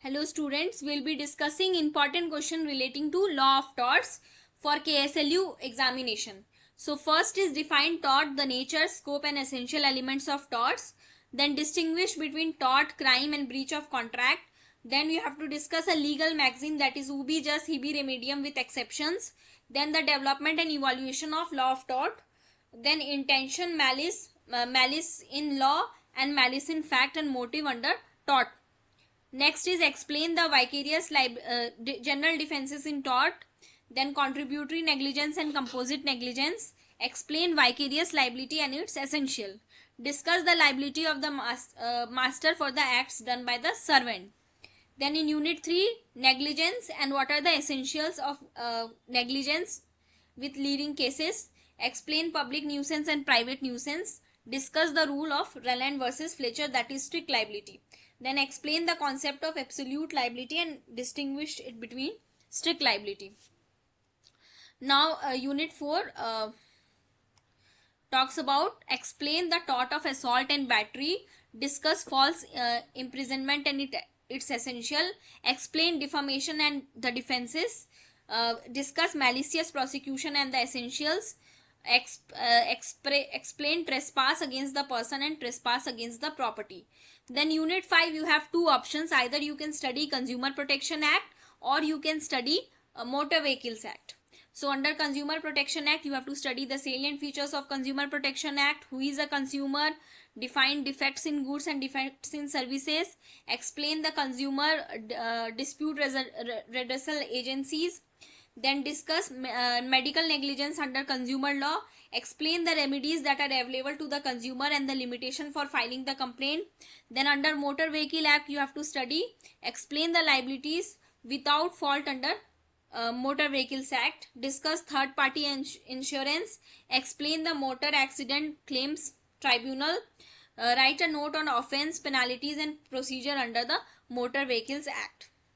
Hello students, we'll be discussing important question relating to law of torts for KSLU examination. So first is define tort, the nature, scope and essential elements of torts. Then distinguish between tort, crime and breach of contract. Then we have to discuss a legal maxim, that is ubi jus hibi remedium with exceptions. Then the development and evaluation of law of tort. Then intention, malice in law and malice in fact and motive under tort. Next is explain the vicarious general defenses in tort. Then contributory negligence and composite negligence. Explain vicarious liability and its essential. Discuss the liability of the master for the acts done by the servant. Then in unit 3, negligence and what are the essentials of negligence with leading cases. Explain public nuisance and private nuisance. Discuss the rule of Rowland versus Fletcher, that is strict liability. Then explain the concept of absolute liability and distinguish it between strict liability. Now unit 4 talks about explain the tort of assault and battery. Discuss false imprisonment and its essential. Explain defamation and the defenses. Discuss malicious prosecution and the essentials. Explain trespass against the person and trespass against the property. Then unit 5, you have two options. Either you can study Consumer Protection Act or you can study Motor Vehicles Act. So under Consumer Protection Act, you have to study the salient features of Consumer Protection Act, who is a consumer, define defects in goods and defects in services, explain the consumer dispute redressal agencies. Then discuss medical negligence under consumer law. Explain the remedies that are available to the consumer and the limitation for filing the complaint. Then under Motor Vehicle Act, you have to study, explain the liabilities without fault under Motor Vehicles Act. Discuss third party insurance. Explain the Motor Accident Claims Tribunal. Write a note on offence, penalties and procedure under the Motor Vehicles Act.